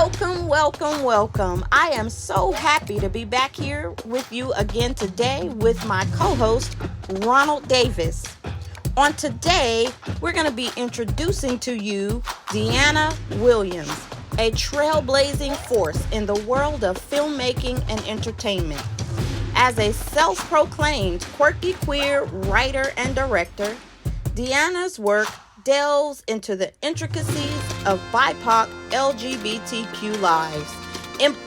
Welcome, welcome, welcome. I am so happy to be back here with you again today with my co-host, Ronald Davis. On today, we're going to be introducing to you Deana Williams, a trailblazing force in the world of filmmaking and entertainment. As a self-proclaimed quirky queer writer and director, Deana's work delves into the intricacies of BIPOC LGBTQ lives,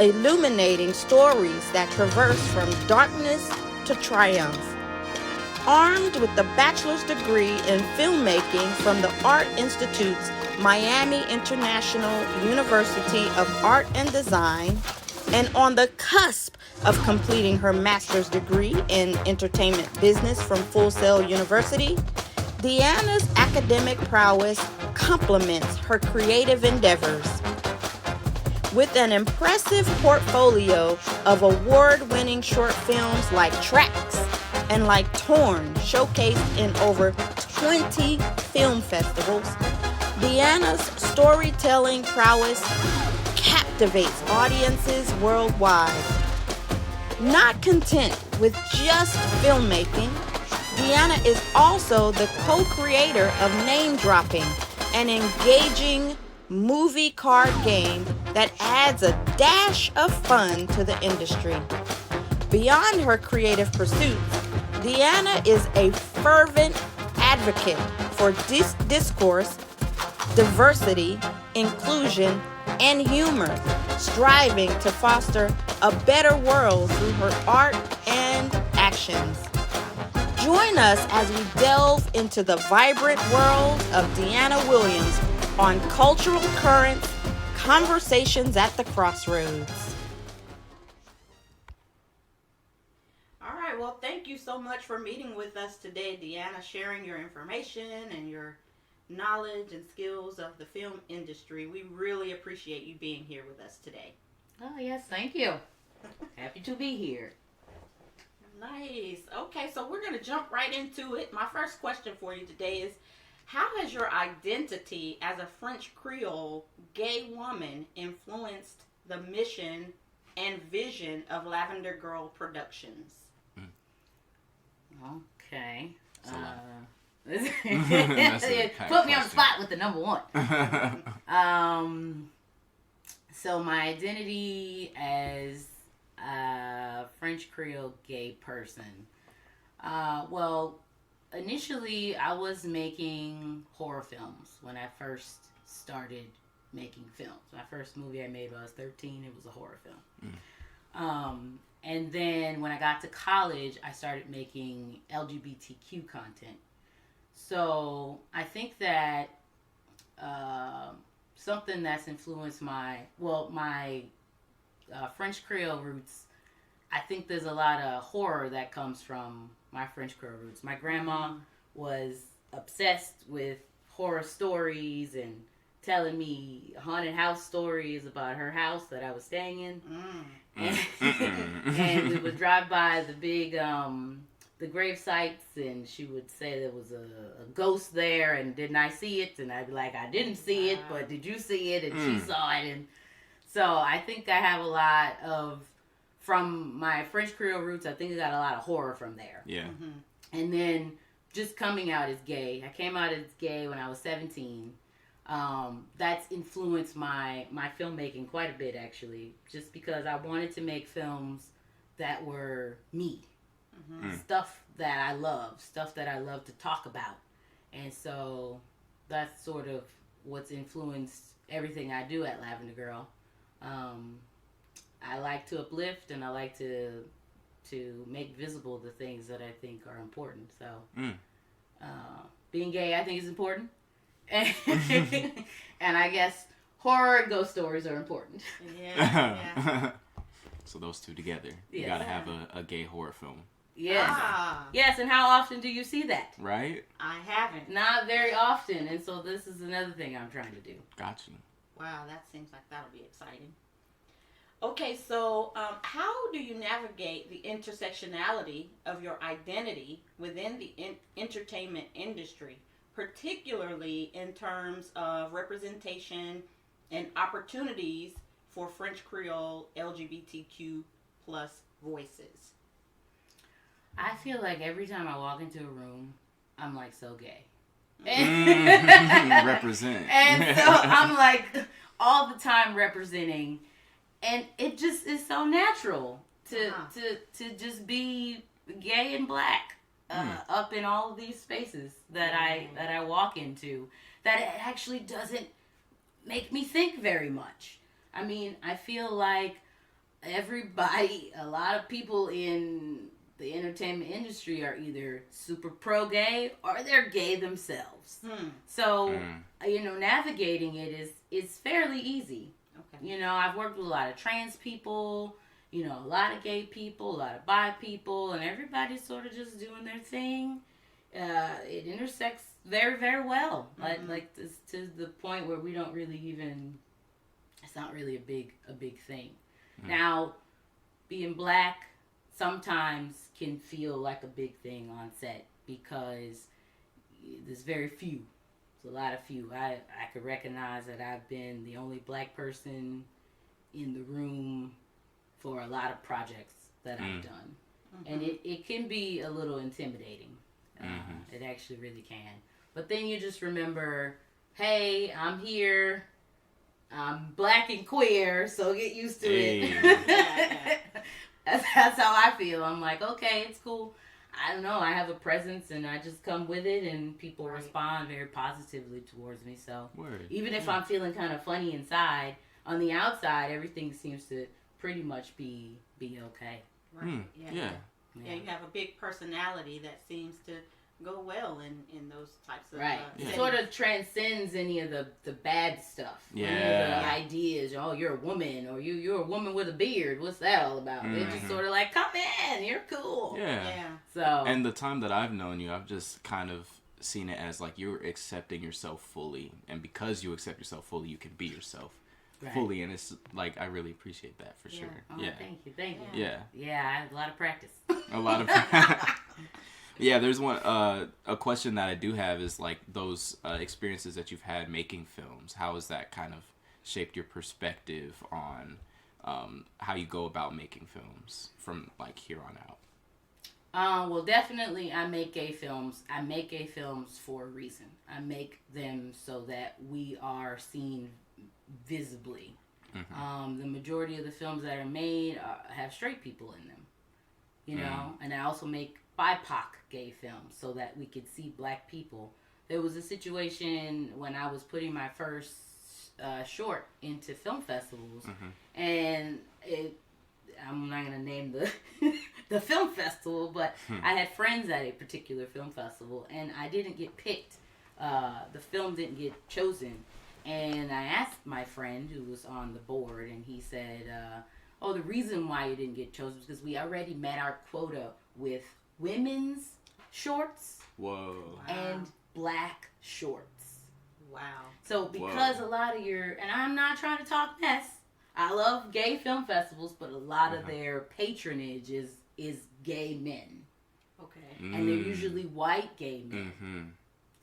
illuminating stories that traverse from darkness to triumph. Armed with a bachelor's degree in filmmaking from the Art Institute's Miami International University of Art and Design, and on the cusp of completing her master's degree in entertainment business from Full Sail University, Deana's academic prowess complements her creative endeavors. With an impressive portfolio of award-winning short films like Tracks and like Torn, showcased in over 20 film festivals, Deana's storytelling prowess captivates audiences worldwide. Not content with just filmmaking, Deana is also the co-creator of Name Dropping, an engaging movie card game that adds a dash of fun to the industry. Beyond her creative pursuits, Deana is a fervent advocate for discourse, diversity, inclusion, and humor, striving to foster a better world through her art and actions. Join us as we delve into the vibrant world of Deana Williams on Cultural Currents, Conversations at the Crossroads. All right, well, thank you so much for meeting with us today, Deana, sharing your information and your knowledge and skills of the film industry. We really appreciate you being here with us today. Oh, yes, thank you. Happy to be here. Nice. Okay, so we're going to jump right into it. My first question for you today is, how has your identity as a French Creole gay woman influenced the mission and vision of Lavender Girl Productions? Okay. Put me on the spot with the number one. So my identity as a French Creole gay person. Well, initially I was making horror films when I first started making films. My first movie I made when I was 13, it was a horror film. And then when I got to college, I started making LGBTQ content. So I think that something that's influenced my French Creole roots, I think there's a lot of horror that comes from my French Creole roots. My grandma was obsessed with horror stories and telling me haunted house stories about her house that I was staying in. And we would drive by the big the grave sites, and she would say there was a ghost there, and didn't I see it? And I'd be like, I didn't see it, but did you see it? And she saw it. And so I think I have a lot of, from my French Creole roots, I think I got a lot of horror from there. Yeah. And then just coming out as gay. I came out as gay when I was 17. That's influenced my filmmaking quite a bit, actually, just because I wanted to make films that were me. Stuff that I love to talk about. And so that's sort of what's influenced everything I do at Lavender Girl. I like to uplift, and I like to make visible the things that I think are important. So being gay, I think, is important. And I guess horror and ghost stories are important. Yeah. So those two together. You gotta have a gay horror film. Yes. Yes, and how often do you see that? Right? I haven't. Not very often, and so this is another thing I'm trying to do. Got you. Wow, that seems like that'll be exciting. Okay, so how do you navigate the intersectionality of your identity within the entertainment industry, particularly in terms of representation and opportunities for French Creole LGBTQ plus voices? I feel like every time I walk into a room, I'm like so gay. Represent. And so I'm like all the time representing, and it just is so natural to just be gay and black up in all of these spaces that I walk into. That it actually doesn't make me think very much. I mean, I feel like everybody, a lot of people in the entertainment industry are either super pro-gay or they're gay themselves. So, navigating it is fairly easy. Okay. I've worked with a lot of trans people, a lot of gay people, a lot of bi people, and everybody's sort of just doing their thing. It intersects very, very well. Like to the point where we don't really even, it's not really a big thing. Now, being black sometimes can feel like a big thing on set because there's very few. There's a lot of few. I could recognize that I've been the only black person in the room for a lot of projects that I've done. And it can be a little intimidating. It actually really can. But then you just remember, hey, I'm here. I'm black and queer, so get used to it. That's how I feel. I'm like, okay, it's cool. I don't know. I have a presence, and I just come with it, and people respond very positively towards me. So even if I'm feeling kind of funny inside, on the outside, everything seems to pretty much be okay. Right. Yeah, you have a big personality that seems to go well in those types of It sort of transcends any of the bad stuff. Any of the ideas. Oh, you're a woman, or you're a woman with a beard. What's that all about? It's just sort of like, come in, you're cool. So, and the time that I've known you, I've just kind of seen it as like you're accepting yourself fully, and because you accept yourself fully, you can be yourself fully, and it's like I really appreciate that for sure. Oh, thank you. Yeah, I have a lot of practice. A lot of. Yeah, there's one a question that I do have is like those experiences that you've had making films. How has that kind of shaped your perspective on how you go about making films from like here on out? Well, definitely I make gay films. I make gay films for a reason. I make them so that we are seen visibly. The majority of the films that are made have straight people in them, and I also make BIPOC gay films so that we could see black people. There was a situation when I was putting my first short into film festivals, and I'm not going to name the film festival, but I had friends at a particular film festival, and I didn't get picked. The film didn't get chosen, and I asked my friend who was on the board, and he said, the reason why you didn't get chosen was because we already met our quota with women's shorts and black shorts. Wow. So because a lot of and I'm not trying to talk mess, I love gay film festivals, but a lot of their patronage is gay men. Okay. And they're usually white gay men.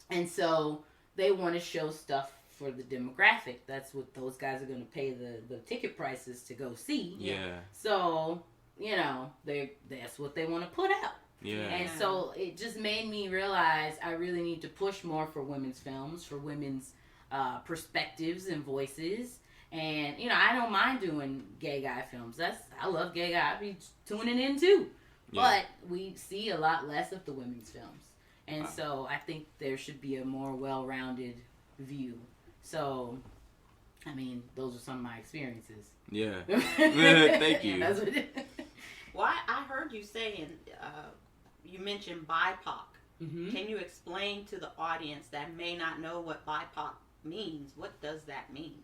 And so they want to show stuff for the demographic. That's what those guys are going to pay the ticket prices to go see. Yeah. So, that's what they want to put out. Yeah. And so it just made me realize I really need to push more for women's films, for women's perspectives and voices. And, I don't mind doing gay guy films. I love gay guy. I'd be tuning in too. Yeah. But we see a lot less of the women's films. And so I think there should be a more well-rounded view. So, those are some of my experiences. Yeah. Thank you. That's what it is. Well, I heard you saying, you mentioned BIPOC. Can you explain to the audience that may not know what BIPOC means? What does that mean?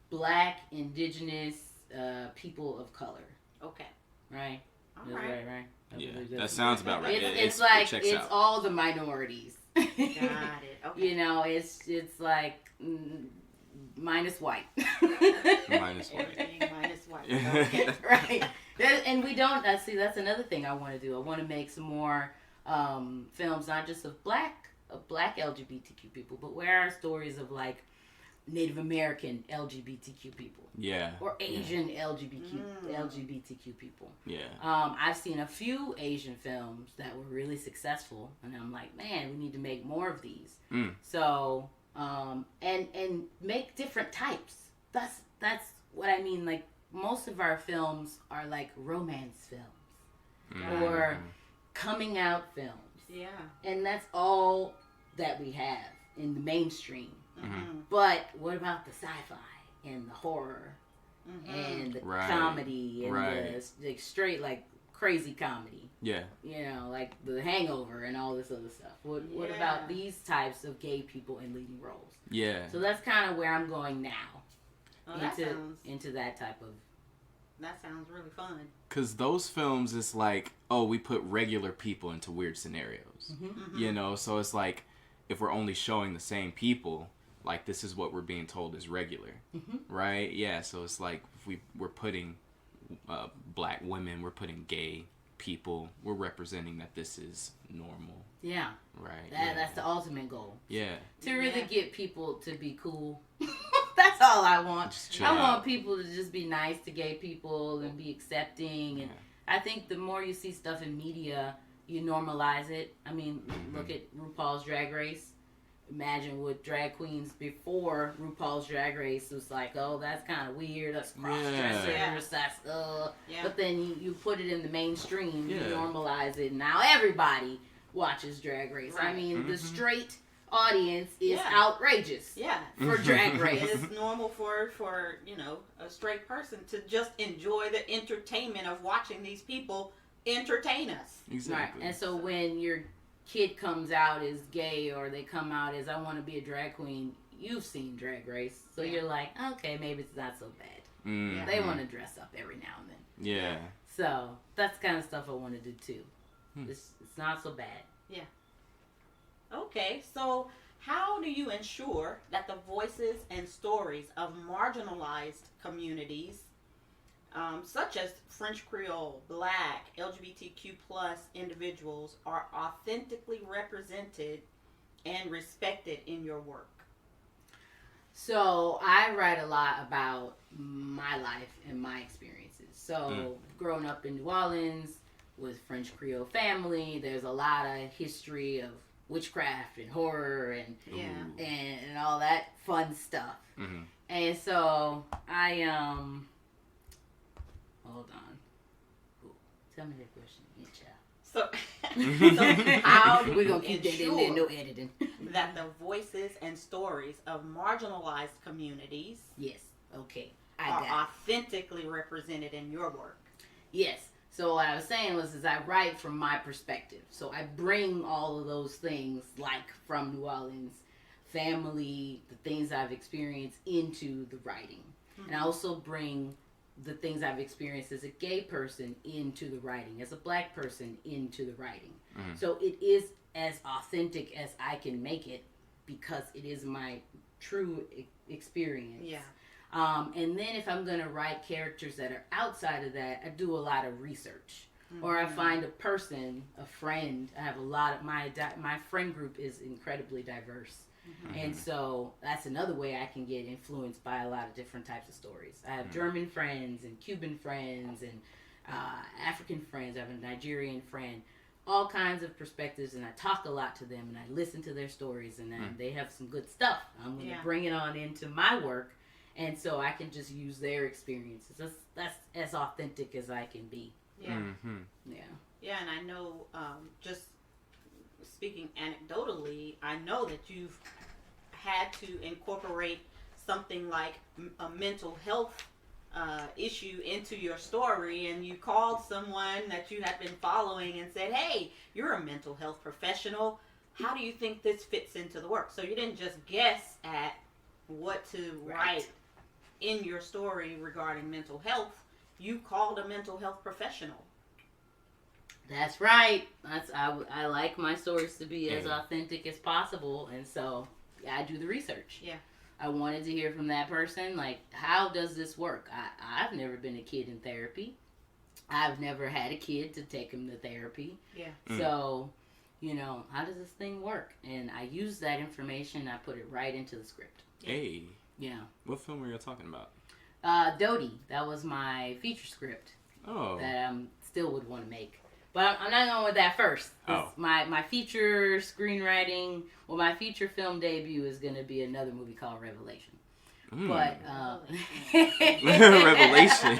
Black, indigenous, people of color. Okay. Right? All right. Right? That sounds about right. It's like, it's all the minorities. Got it. Okay. It's like minus white. Minus white. Everything minus white. Okay. Right. And we don't, see, that's another thing I want to do. I want to make some more films, not just of black LGBTQ people, but where are stories of like Native American LGBTQ people. Yeah. Or Asian LGBTQ people. Yeah. I've seen a few Asian films that were really successful, and I'm like, man, we need to make more of these. So, and make different types. That's what I mean. Like, most of our films are like romance films or coming out films. Yeah. And that's all that we have in the mainstream. But what about the sci-fi and the horror and the comedy and the straight, like, crazy comedy? Yeah. You know, like The Hangover and all this other stuff. What about these types of gay people in leading roles? Yeah. So that's kind of where I'm going now. Oh, into that type of... That sounds really fun. Because those films, it's like, oh, we put regular people into weird scenarios. You know, so it's like, if we're only showing the same people, like, this is what we're being told is regular. Right? Yeah, so it's like, if we're putting black women, we're putting gay people, we're representing that this is normal. Yeah. Right. That's the ultimate goal. Yeah. To really get people to be cool. That's all I want. I want people to just be nice to gay people and be accepting. And I think the more you see stuff in media, you normalize it. I mean, look at RuPaul's Drag Race. Imagine what drag queens before RuPaul's Drag Race was like, oh, that's kind of weird. That's cross-dressers. That's, But then you put it in the mainstream. You normalize it. And now everybody watches Drag Race. Right. I mean, the straight audience is outrageous for Drag Race. It's normal for you know, a straight person to just enjoy the entertainment of watching these people entertain us. Exactly. Right. And so when your kid comes out as gay or they come out as I want to be a drag queen, you've seen Drag Race. So you're like, okay, maybe it's not so bad. They want to dress up every now and then. Yeah. So that's the kind of stuff I want to do too. It's not so bad. Yeah. Okay, so how do you ensure that the voices and stories of marginalized communities, such as French Creole, Black, LGBTQ plus individuals, are authentically represented and respected in your work? So I write a lot about my life and my experiences. So growing up in New Orleans with French Creole family, there's a lot of history of witchcraft and horror and all that fun stuff. And so I hold on. Ooh, tell me that question. Yeah, child. So how do we're you gonna keep that in there, no editing. that the voices and stories of marginalized communities are authentically represented in your work? Yes. So what I was saying is I write from my perspective. So I bring all of those things, like from New Orleans, family, the things I've experienced into the writing. And I also bring the things I've experienced as a gay person into the writing, as a Black person into the writing. So it is as authentic as I can make it because it is my true experience. Yeah. And then if I'm going to write characters that are outside of that, I do a lot of research. Or I find a person, a friend. I have a lot of my friend group is incredibly diverse. And so that's another way I can get influenced by a lot of different types of stories. I have German friends and Cuban friends and African friends. I have a Nigerian friend. All kinds of perspectives, and I talk a lot to them, and I listen to their stories, and they have some good stuff. I'm going to bring it on into my work. And so I can just use their experiences. That's as authentic as I can be. Yeah. Yeah. Yeah, and I know, just speaking anecdotally, I know that you've had to incorporate something like a mental health issue into your story, and you called someone that you had been following and said, hey, you're a mental health professional. How do you think this fits into the work? So you didn't just guess at what to write in your story regarding mental health. You called a mental health professional. That's right. I like my stories to be as authentic as possible, and so I do the research. Yeah. I wanted to hear from that person, like, how does this work? I've never been a kid in therapy. I've never had a kid to take him to therapy. Yeah. So, you know, how does this thing work? And I use that information, I put it right into the script. Hey. Yeah. What film were you talking about? Dodie. That was my feature script Oh. that I still would want to make. But I'm not going with that first. Oh. My feature screenwriting, my feature film debut is going to be another movie called Revelation. But Revelation.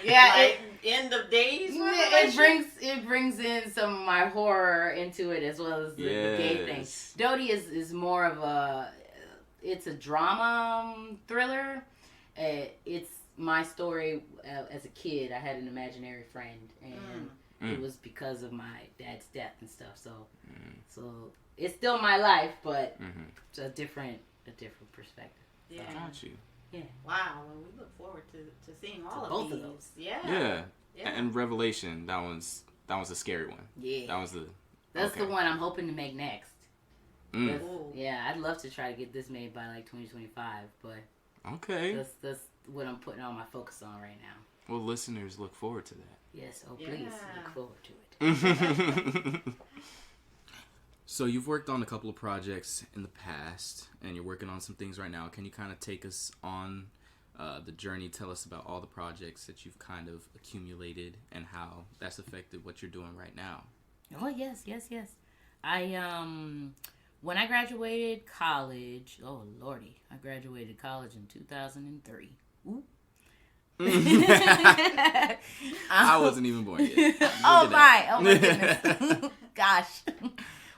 Yeah, like end of days. It brings in some of my horror into it as well as the gay thing. Dodie is more of it's a drama thriller. It's my story as a kid. I had an imaginary friend, and it was because of my dad's death and stuff. So it's still my life, but it's a different perspective. Yeah. Got you. Yeah. Wow. Well, we look forward to seeing all both of of these. those. Yeah. And Revelation, that was a scary one. Yeah. That's the one I'm hoping to make next. Mm. Yeah, I'd love to try to get this made by like 2025, but okay. That's what I'm putting all my focus on right now. Well, listeners, look forward to that. Yes, please look forward to it. So you've worked on a couple of projects in the past, and you're working on some things right now. Can you kind of take us on the journey? Tell us about all the projects that you've kind of accumulated and how that's affected what you're doing right now. Oh, yes. I, when I graduated college, oh, Lordy, I graduated college in 2003. Ooh. I wasn't even born yet. Oh my goodness. Gosh.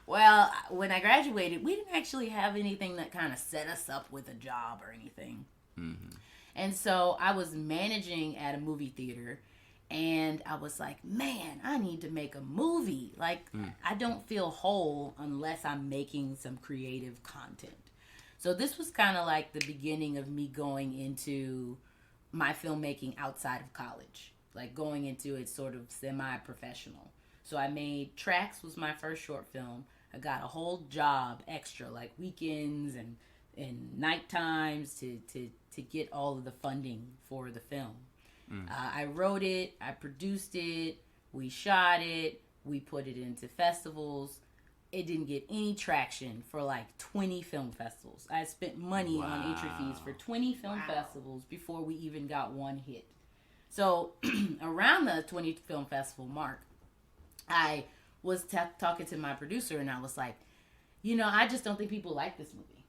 Well, when I graduated, we didn't actually have anything that kind of set us up with a job or anything. Mm-hmm. And so I was managing at a movie theater, and I was like, man, I need to make a movie. Like, I don't feel whole unless I'm making some creative content. So this was kind of like the beginning of me going into my filmmaking outside of college, like going into it sort of semi-professional. So I made Tracks was my first short film. I got a whole job extra, like weekends and night times to get all of the funding for the film. I wrote it, I produced it, we shot it, we put it into festivals. It didn't get any traction for like 20 film festivals. I spent money on entry fees for 20 film festivals before we even got one hit. So around the 20 film festival mark, I was talking to my producer, and I was like, I just don't think people like this movie.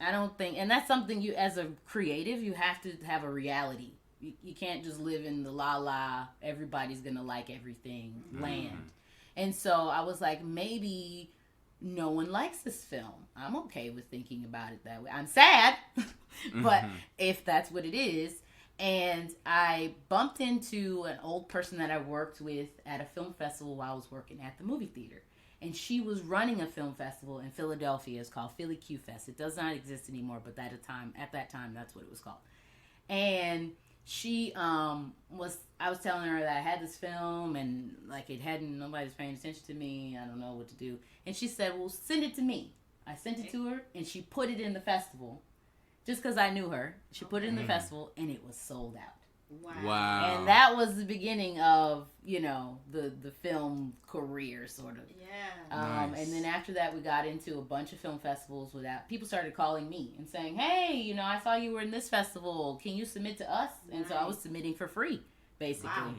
I don't think, and that's something you, as a creative, you have to have a reality. You can't just live in the la-la, everybody's going to like everything land. And so I was like, maybe no one likes this film. I'm okay with thinking about it that way. I'm sad, but if that's what it is. And I bumped into an old person that I worked with at a film festival while I was working at the movie theater. And she was running a film festival in Philadelphia. It's called Philly Q Fest. It does not exist anymore, but at that time, that's what it was called. And she I was telling her that I had this film and like nobody was paying attention to me. I don't know what to do. And she said, well, send it to me. I sent it to her, and she put it in the festival. Just because I knew her, she put it in the festival, and it was sold out. Wow. And that was the beginning of, the film career, sort of. Yeah. Nice. And then after that, we got into a bunch of film festivals people started calling me and saying, hey, I saw you were in this festival. Can you submit to us? Nice. And so I was submitting for free, basically. Wow.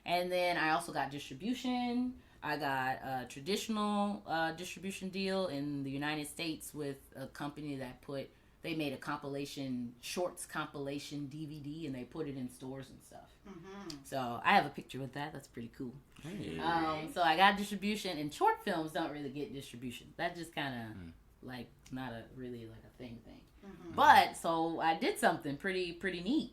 And then I also got distribution. I got a traditional distribution deal in the United States with a company that they made a shorts compilation DVD, and they put it in stores and stuff. Mm-hmm. So I have a picture with that. That's pretty cool. Hey. So I got distribution, and short films don't really get distribution. That just kind of like not really like a thing. Mm-hmm. But so I did something pretty neat.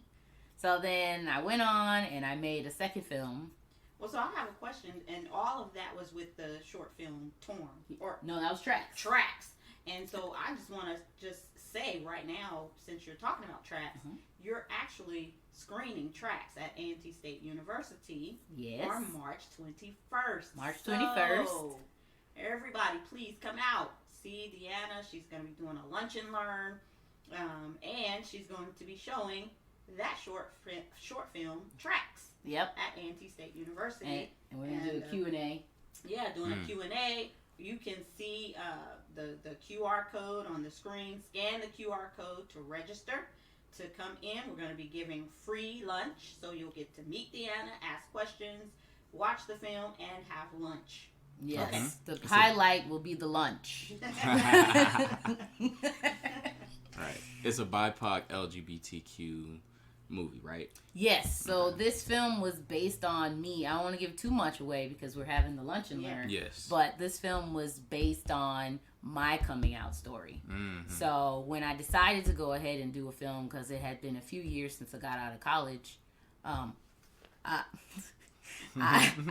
So then I went on and I made a second film. Well, so I have a question, and all of that was with the short film Torn, or no, that was Tracks. Tracks. And so I just want to say right now, since you're talking about Tracks, you're actually screening Tracks at A&T State University on March 21st. March 21st. So, everybody, please come out. See Deana. She's going to be doing a lunch and learn. And she's going to be showing that short film, Tracks. Yep. At A&T State University. And we're going to do a Q&A. Yeah, doing a Q&A. You can see the QR code on the screen. Scan the QR code to register. to come in. We're going to be giving free lunch, so you'll get to meet Deana, ask questions, watch the film, and have lunch. Yes, the highlight will be the lunch. Right. It's a BIPOC LGBTQ movie, right? Yes. So this film was based on me. I don't want to give too much away because we're having the lunch and learn. Yes. But this film was based on my coming out story. Mm-hmm. So when I decided to go ahead and do a film, because it had been a few years since I got out of college, I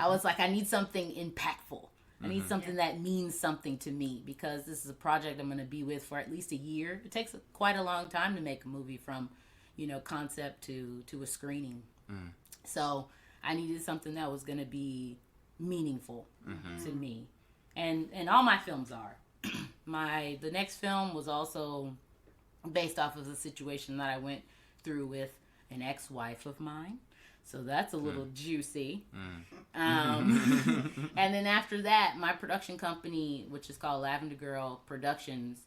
was like, I need something impactful. I need something that means something to me, because this is a project I'm going to be with for at least a year. It takes quite a long time to make a movie from, concept to a screening. So I needed something that was going to be meaningful to me. And all my films are. The next film was also based off of the situation that I went through with an ex-wife of mine. So that's a little juicy. And then after that, my production company, which is called Lavender Girl Productions,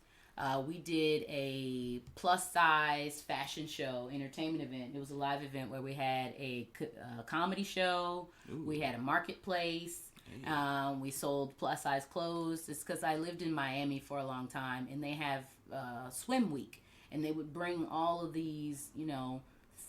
we did a plus-size fashion show, entertainment event. It was a live event where we had a comedy show. Ooh. We had a marketplace. Hey. We sold plus-size clothes. It's because I lived in Miami for a long time, and they have swim week. And they would bring all of these,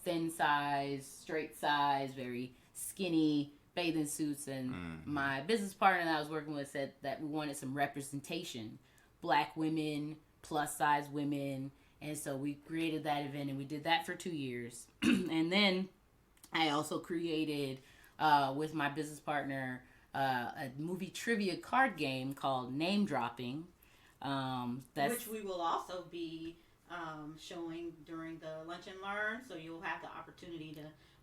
thin size, straight size, very skinny bathing suits, and my business partner that I was working with said that we wanted some representation, Black women, plus size women, and so we created that event, and we did that for 2 years. And then I also created with my business partner a movie trivia card game called Name Dropping, which we will also be showing during the Lunch and Learn, so you'll have the opportunity to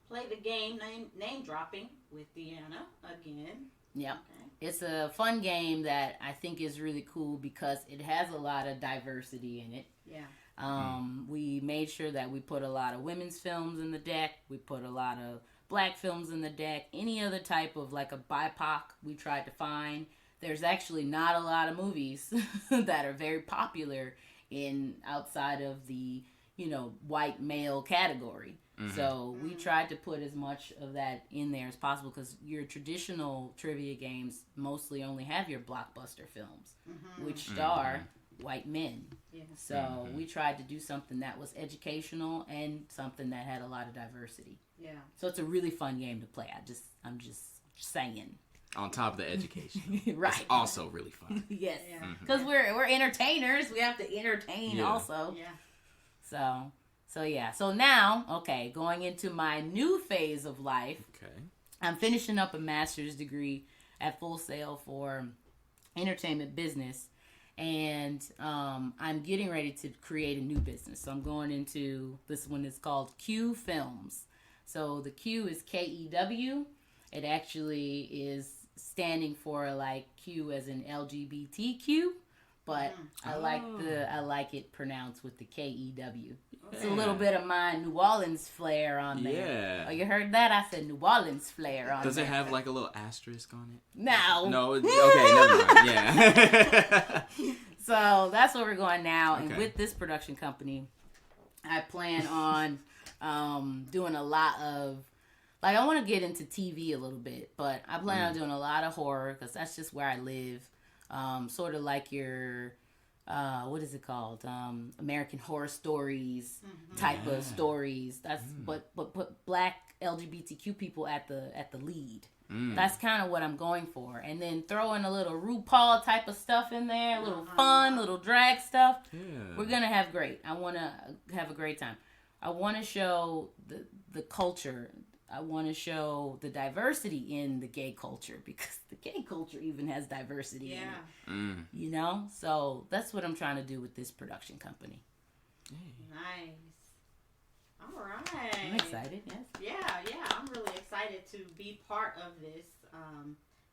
play the game name dropping with Deana again. Yep. Okay. It's a fun game that I think is really cool because it has a lot of diversity in it. Yeah. We made sure that we put a lot of women's films in the deck. We put a lot of Black films in the deck. Any other type of like a BIPOC we tried to find. There's actually not a lot of movies that are very popular in outside of the white male category. So we tried to put as much of that in there as possible, because your traditional trivia games mostly only have your blockbuster films, which star white men. Yeah. So we tried to do something that was educational and something that had a lot of diversity. Yeah. So it's a really fun game to play. I'm just saying. On top of the education. Right. It's also really fun. Yes. Because we're entertainers. We have to entertain also. Yeah. So yeah. So now, okay, going into my new phase of life. Okay. I'm finishing up a master's degree at Full Sail for entertainment business. And I'm getting ready to create a new business. So I'm going into, this one is called Q Films. So the Q is KEW. It actually is standing for like Q as in LGBTQ, but I like it pronounced with the KEW. It's a little bit of my New Orleans flair on there. Yeah. Oh, you heard that? I said New Orleans flair on there. Does it have like a little asterisk on it? No. No. Okay, never mind. Yeah. So that's where we're going now. Okay. And with this production company, I plan on doing a lot of, like, I want to get into TV a little bit, but I plan on doing a lot of horror because that's just where I live. Sort of like your, what is it called? American Horror Stories type of stories. That's but put Black LGBTQ people at the lead. That's kind of what I'm going for, and then throw in a little RuPaul type of stuff in there, a little fun, little drag stuff. Yeah. We're gonna have great. I want to have a great time. I want to show the culture. I want to show the diversity in the gay culture, because the gay culture even has diversity in it. So that's what I'm trying to do with this production company. Nice. All right. I'm excited, yes. Yeah, I'm really excited to be part of this,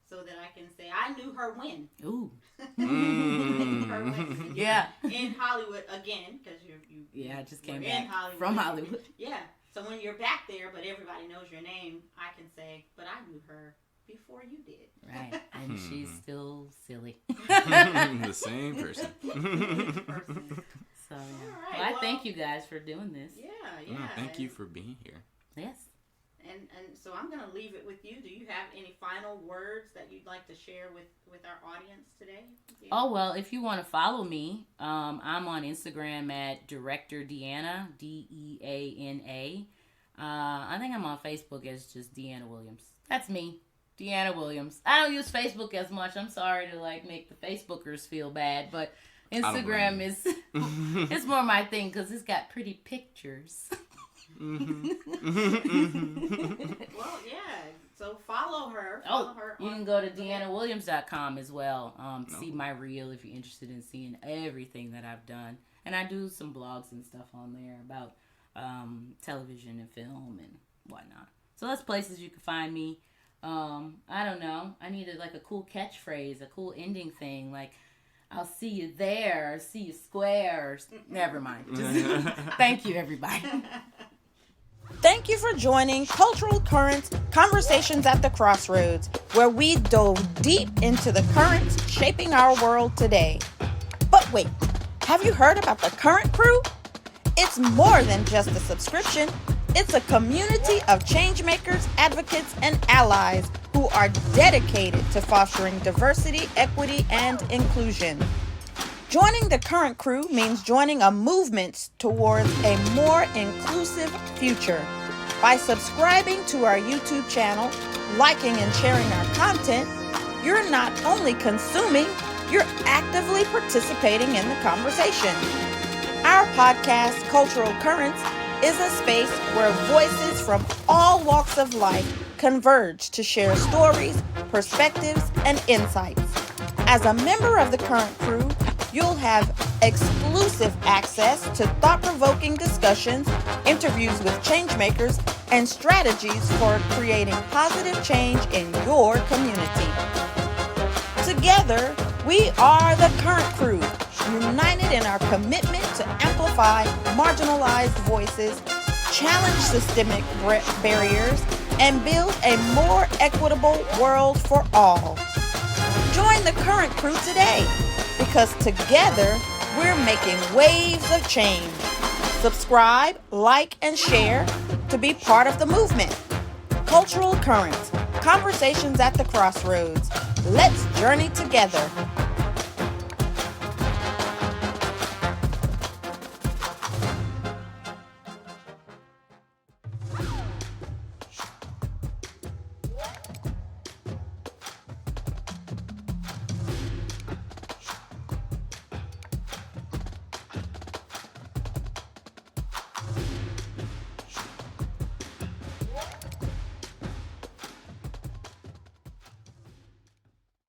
so that I can say I knew her when. Ooh. Her when. Yeah. In Hollywood again, because you. Yeah, I just came back from Hollywood. Yeah. So when you're back there, but everybody knows your name, I can say, but I knew her before you did. Right. And she's still silly. The same person. So yeah. All right, Well, I thank you guys for doing this. Yeah. No, thank you for being here. Yes. And so I'm going to leave it with you. Do you have any final words that you'd like to share with our audience today? Yeah. Oh, well, if you want to follow me, I'm on Instagram at Director Deana, Deana. I think I'm on Facebook as just Deana Williams. That's me, Deana Williams. I don't use Facebook as much. I'm sorry to make the Facebookers feel bad, but Instagram is it's more my thing because it's got pretty pictures. Well, yeah. So follow her. You can go to DeanaWilliams.com as well. See my reel if you're interested in seeing everything that I've done. And I do some blogs and stuff on there about television and film and whatnot. So that's places you can find me. I don't know. I needed a cool catchphrase, a cool ending thing. I'll see you there, see you square. Never mind. Thank you, everybody. Thank you for joining Cultural Currents Conversations at the Crossroads, where we dove deep into the currents shaping our world today. But wait, have you heard about the Current Crew? It's more than just a subscription. It's a community of changemakers, advocates, and allies who are dedicated to fostering diversity, equity, and inclusion. Joining the Current Crew means joining a movement towards a more inclusive future. By subscribing to our YouTube channel, liking and sharing our content, you're not only consuming, you're actively participating in the conversation. Our podcast, Cultural Currents, is a space where voices from all walks of life converge to share stories, perspectives, and insights. As a member of the Current Crew, you'll have exclusive access to thought-provoking discussions, interviews with changemakers, and strategies for creating positive change in your community. Together, we are the Current Crew, united in our commitment to amplify marginalized voices, challenge systemic barriers, and build a more equitable world for all. Join the Current Crew today, because together we're making waves of change. Subscribe, like, and share to be part of the movement. Cultural Currents, Conversations at the Crossroads. Let's journey together.